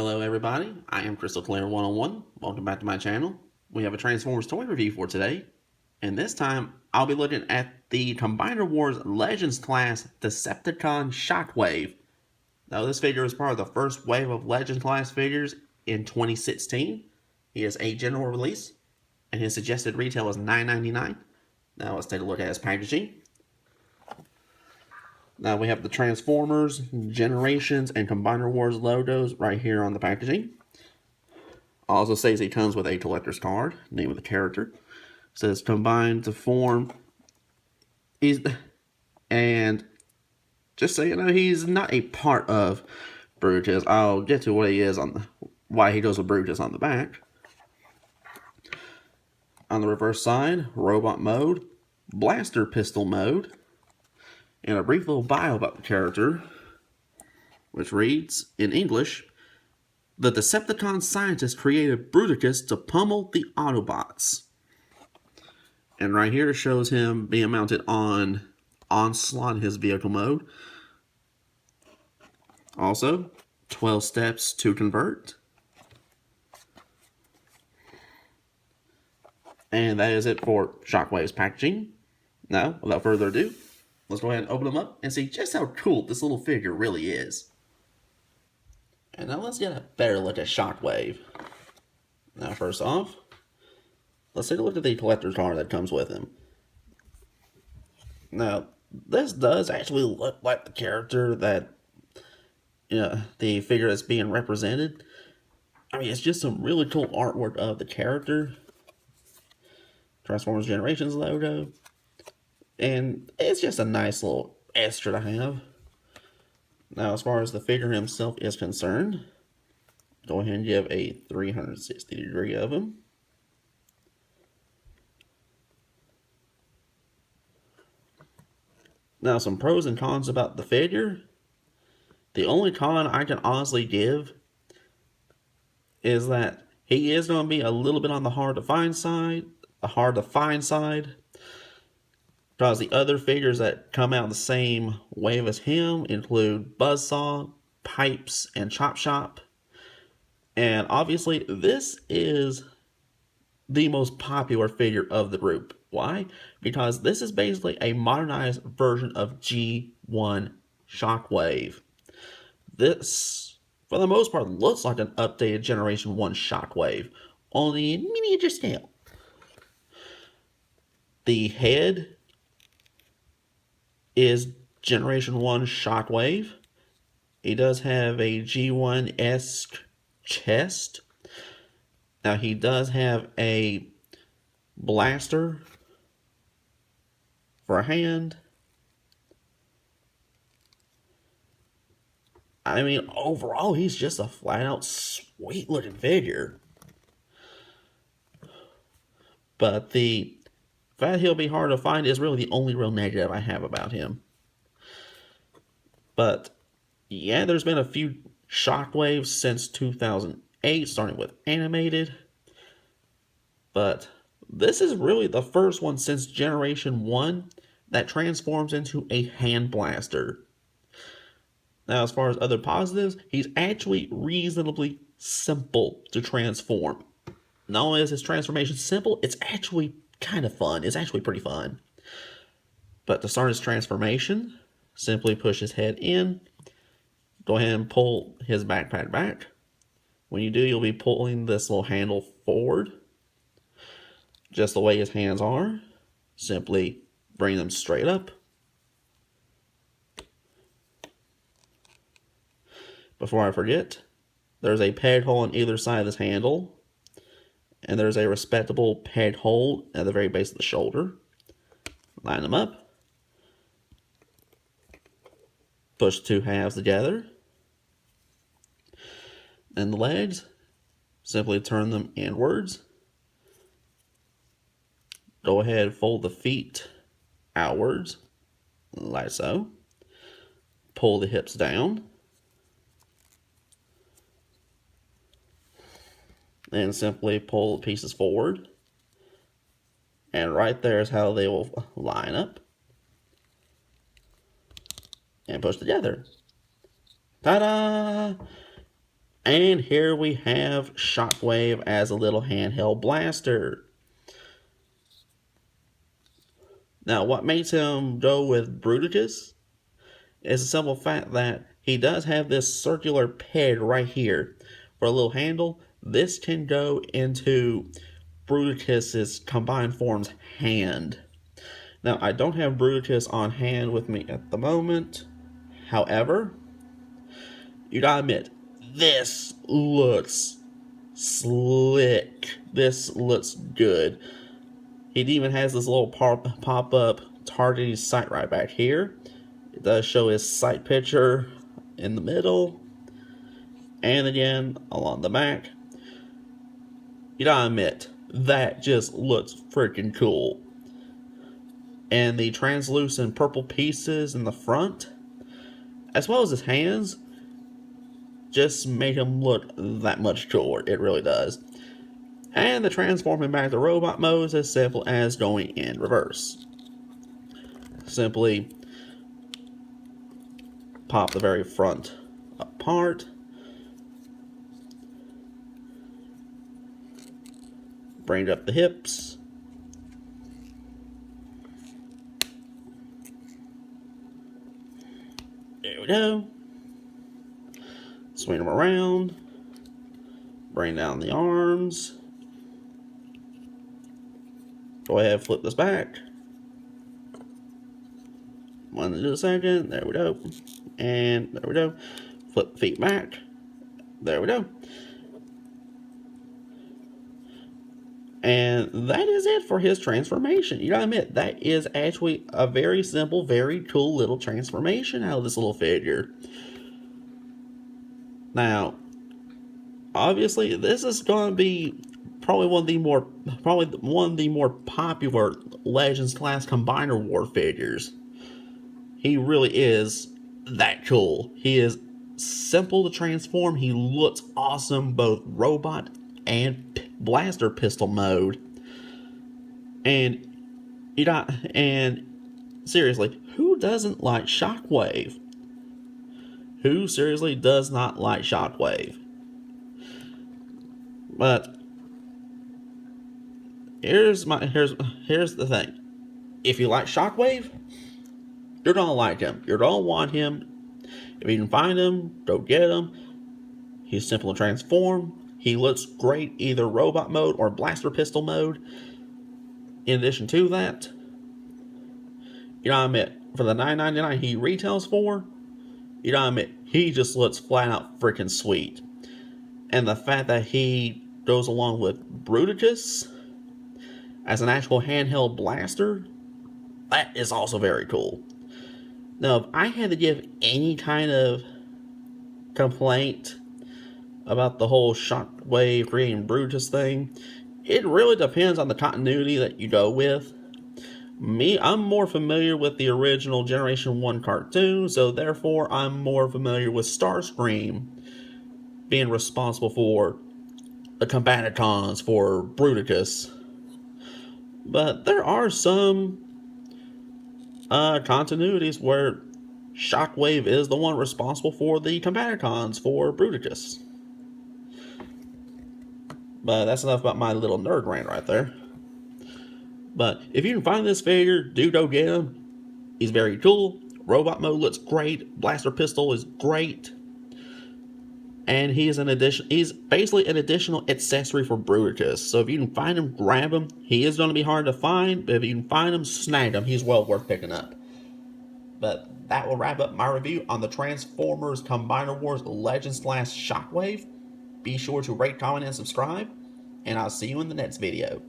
Hello everybody, I am Crystal Claire 101. Welcome back to my channel. We have a Transformers toy review for today, and this time I'll be looking at the Combiner Wars Legends class Decepticon Shockwave. Now this figure is part of the first wave of Legends class figures in 2016. He is a general release, and his suggested retail is $9.99. Now let's take a look at his packaging. Now we have the Transformers, Generations, and Combiner Wars logos right here on the packaging. Also says he comes with a collector's card, name of the character. It says combined to form. And just so you know, he's not a part of Brutus. I'll get to what he is why he goes with Brutus on the back. On the reverse side, robot mode, blaster pistol mode, and a brief little bio about the character, which reads in English: the Decepticon scientists created Bruticus to pummel the Autobots. And right here shows him being mounted on Onslaught, his vehicle mode. Also, 12 steps to convert. And that is it for Shockwave's packaging. Now, without further ado, let's go ahead and open them up and see just how cool this little figure really is. And now let's get a better look at Shockwave. Now first off, let's take a look at the collector's card that comes with him. Now, this does actually look like the character that, the figure that's being represented. I mean, it's just some really cool artwork of the character. Transformers Generations logo. And it's just a nice little extra to have. Now, as far as the figure himself is concerned, go ahead and give a 360 degree of him. Now, some pros and cons about the figure. The only con I can honestly give is that he is going to be a little bit on the hard to find side. Because the other figures that come out the same wave as him include Buzzsaw, Pipes, and Chop Shop. And obviously, this is the most popular figure of the group. Why? Because this is basically a modernized version of G1 Shockwave. This, for the most part, looks like an updated Generation 1 Shockwave, only in miniature scale. The head is Generation 1 Shockwave. He does have a G1-esque chest. Now he does have a blaster for a hand. I mean, overall, he's just a flat-out sweet-looking figure. But the fact he'll be hard to find is really the only real negative I have about him. But yeah, there's been a few Shockwaves since 2008, starting with animated. But this is really the first one since Generation 1 that transforms into a hand blaster. Now, as far as other positives, he's actually reasonably simple to transform. Not only is his transformation simple, it's actually kind of fun. It's actually pretty fun. But to start his transformation, simply push his head in. Go ahead and pull his backpack back. When you do, you'll be pulling this little handle forward. Just the way his hands are. Simply bring them straight up. Before I forget, there's a peg hole on either side of this handle. And there's a respectable peg hole at the very base of the shoulder. Line them up. Push two halves together. And the legs, simply turn them inwards. Go ahead, fold the feet outwards, like so. Pull the hips down. And simply pull the pieces forward. And right there is how they will line up. And push together. Ta-da! And here we have Shockwave as a little handheld blaster. Now, what makes him go with Bruticus is the simple fact that he does have this circular peg right here for a little handle. This can go into Bruticus's combined form's hand. Now, I don't have Bruticus on hand with me at the moment. However, you gotta admit, this looks slick. This looks good. It even has this little pop-up targeting sight right back here. It does show his sight picture in the middle. And again, along the back. You gotta admit, that just looks freaking cool. And the translucent purple pieces in the front, as well as his hands, just make him look that much cooler. It really does. And the transforming back to robot mode is as simple as going in reverse. Simply pop the very front apart. Bring up the hips. There we go. Swing them around. Bring down the arms. Go ahead, flip this back. 1 second. There we go. And there we go. Flip the feet back. There we go. And that is it for his transformation. You gotta admit, that is actually a very simple, very cool little transformation out of this little figure. Now, obviously, this is going to be probably one of the more popular Legends class Combiner War figures. He really is that cool. He is simple to transform. He looks awesome both robot and blaster pistol mode. And seriously, who doesn't like Shockwave? Who seriously does not like Shockwave? But here's the thing. If you like Shockwave, you're gonna like him. You're gonna want him. If you can find him, go get him. He's simple to transform. He looks great either robot mode or blaster pistol mode. In addition to that, you gotta admit, for the $9.99 he retails for, you gotta admit, he just looks flat out freaking sweet. And the fact that he goes along with Bruticus as an actual handheld blaster, that is also very cool. Now, if I had to give any kind of complaint about the whole Shockwave creating Brutus thing, it really depends on the continuity that you go with. I'm more familiar with the original Generation 1 cartoon, so therefore I'm more familiar with Starscream being responsible for the Combaticons for Bruticus. But there are some continuities where Shockwave is the one responsible for the Combaticons for Bruticus. But that's enough about my little nerd rant right there. But if you can find this figure, do go get him. He's very cool. Robot mode looks great. Blaster pistol is great. And he's basically an additional accessory for Bruticus. So if you can find him, grab him. He is going to be hard to find, but if you can find him, snag him. He's well worth picking up. But that will wrap up my review on the Transformers Combiner Wars Legends Class Shockwave. Be sure to rate, comment, and subscribe, and I'll see you in the next video.